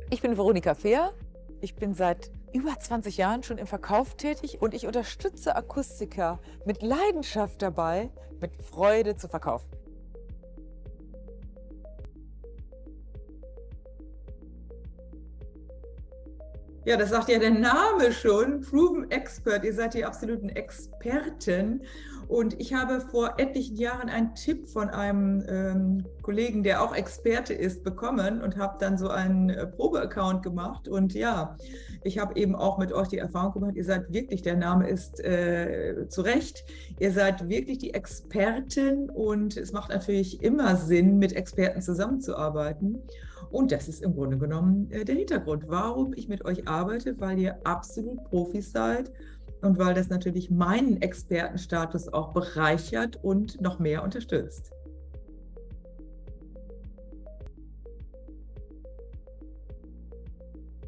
Ich bin Veronika Fehr. Ich bin seit über 20 Jahren schon im Verkauf tätig und ich unterstütze Akustiker mit Leidenschaft dabei, mit Freude zu verkaufen. Ja, das sagt ja der Name schon, Proven Expert. Ihr seid die absoluten Experten. Und ich habe vor etlichen Jahren einen Tipp von einem Kollegen, der auch Experte ist, bekommen und habe dann so einen Probeaccount gemacht. Und ja, ich habe eben auch mit euch die Erfahrung gemacht, ihr seid wirklich, der Name ist zu Recht, ihr seid wirklich die Experten und es macht natürlich immer Sinn, mit Experten zusammenzuarbeiten. Und das ist im Grunde genommen der Hintergrund, warum ich mit euch arbeite, weil ihr absolut Profis seid und weil das natürlich meinen Expertenstatus auch bereichert und noch mehr unterstützt.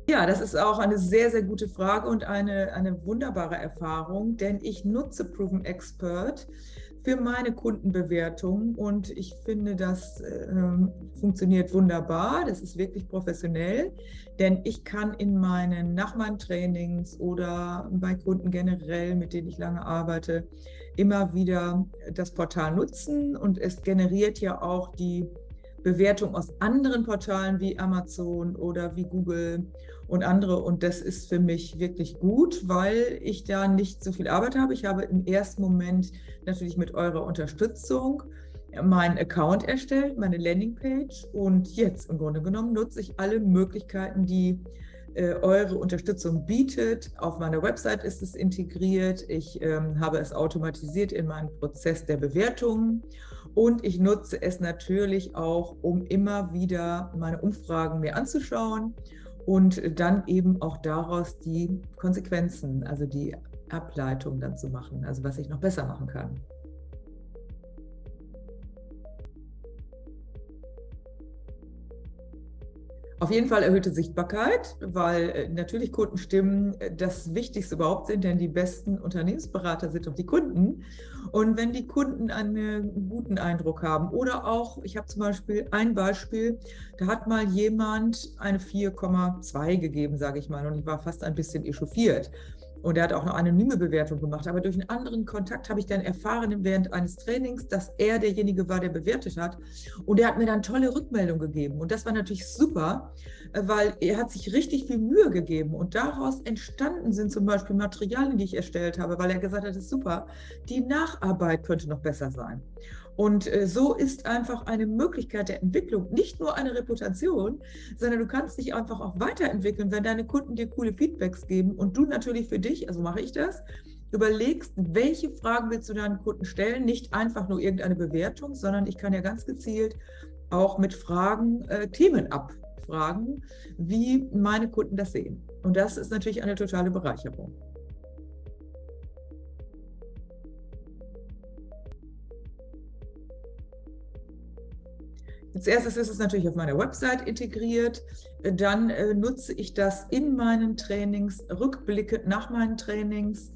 Ja, das ist auch eine sehr, sehr gute Frage und eine wunderbare Erfahrung, denn ich nutze Proven Expert für meine Kundenbewertung und ich finde, das funktioniert wunderbar. Das ist wirklich professionell, denn ich kann nach meinen Trainings oder bei Kunden generell, mit denen ich lange arbeite, immer wieder das Portal nutzen und es generiert ja auch die Bewertung aus anderen Portalen wie Amazon oder wie Google und andere. Und das ist für mich wirklich gut, weil ich da nicht so viel Arbeit habe. Ich habe im ersten Moment natürlich mit eurer Unterstützung meinen Account erstellt, meine Landingpage. Und jetzt im Grunde genommen nutze ich alle Möglichkeiten, die eure Unterstützung bietet. Auf meiner Website ist es integriert. Ich habe es automatisiert in meinen Prozess der Bewertungen. Und ich nutze es natürlich auch, um immer wieder meine Umfragen mir anzuschauen und dann eben auch daraus die Konsequenzen, also die Ableitung dann zu machen, also was ich noch besser machen kann. Auf jeden Fall erhöhte Sichtbarkeit, weil natürlich Kundenstimmen das Wichtigste überhaupt sind, denn die besten Unternehmensberater sind doch die Kunden. Und wenn die Kunden einen guten Eindruck haben oder auch, ich habe zum Beispiel ein Beispiel, da hat mal jemand eine 4,2 gegeben, sage ich mal, und ich war fast ein bisschen echauffiert. Und er hat auch eine anonyme Bewertung gemacht. Aber durch einen anderen Kontakt habe ich dann erfahren während eines Trainings, dass er derjenige war, der bewertet hat. Und er hat mir dann tolle Rückmeldung gegeben. Und das war natürlich super, weil er hat sich richtig viel Mühe gegeben. Und daraus entstanden sind zum Beispiel Materialien, die ich erstellt habe, weil er gesagt hat, das ist super. Die Nacharbeit könnte noch besser sein. Und so ist einfach eine Möglichkeit der Entwicklung nicht nur eine Reputation, sondern du kannst dich einfach auch weiterentwickeln, wenn deine Kunden dir coole Feedbacks geben und du natürlich für dich, also mache ich das, überlegst, welche Fragen willst du deinen Kunden stellen, nicht einfach nur irgendeine Bewertung, sondern ich kann ja ganz gezielt auch mit Fragen Themen abfragen, wie meine Kunden das sehen. Und das ist natürlich eine totale Bereicherung. Als erstes ist es natürlich auf meiner Website integriert. Dann nutze ich das in meinen Trainings, rückblickend nach meinen Trainings,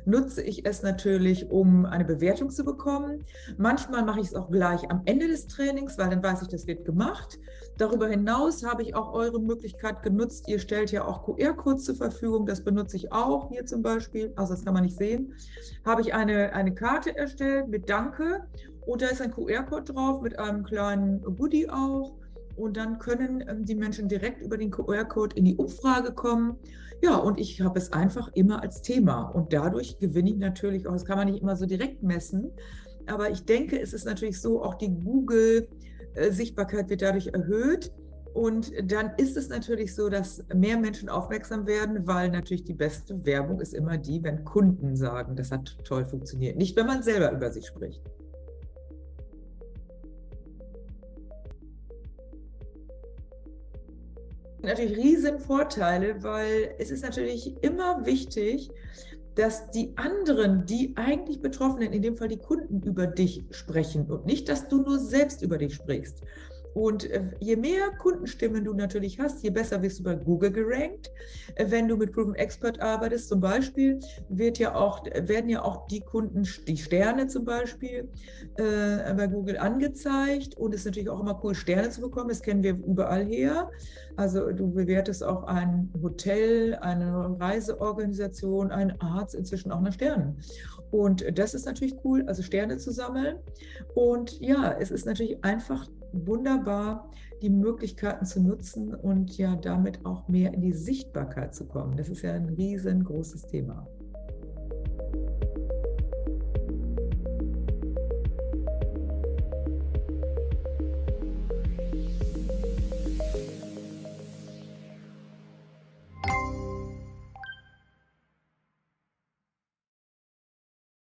nutze ich es natürlich, um eine Bewertung zu bekommen. Manchmal mache ich es auch gleich am Ende des Trainings, weil dann weiß ich, das wird gemacht. Darüber hinaus habe ich auch eure Möglichkeit genutzt. Ihr stellt ja auch QR-Codes zur Verfügung. Das benutze ich auch hier zum Beispiel. Also das kann man nicht sehen. Habe ich eine Karte erstellt mit Danke. Und da ist ein QR-Code drauf mit einem kleinen Goodie auch. Und dann können die Menschen direkt über den QR-Code in die Umfrage kommen. Ja, und ich habe es einfach immer als Thema. Und dadurch gewinne ich natürlich auch, das kann man nicht immer so direkt messen. Aber ich denke, es ist natürlich so, auch die Google-Sichtbarkeit wird dadurch erhöht. Und dann ist es natürlich so, dass mehr Menschen aufmerksam werden, weil natürlich die beste Werbung ist immer die, wenn Kunden sagen, das hat toll funktioniert. Nicht, wenn man selber über sich spricht. Natürlich riesen Vorteile, weil es ist natürlich immer wichtig, dass die anderen, die eigentlich Betroffenen, in dem Fall die Kunden, über dich sprechen und nicht, dass du nur selbst über dich sprichst. Und je mehr Kundenstimmen du natürlich hast, je besser wirst du bei Google gerankt. Wenn du mit Proven Expert arbeitest, zum Beispiel, werden ja auch die Kunden, die Sterne zum Beispiel, bei Google angezeigt. Und es ist natürlich auch immer cool, Sterne zu bekommen. Das kennen wir überall her. Also du bewertest auch ein Hotel, eine Reiseorganisation, einen Arzt inzwischen auch nach Sternen. Und das ist natürlich cool, also Sterne zu sammeln. Und ja, es ist natürlich einfach wunderbar, die Möglichkeiten zu nutzen und ja damit auch mehr in die Sichtbarkeit zu kommen. Das ist ja ein riesengroßes Thema.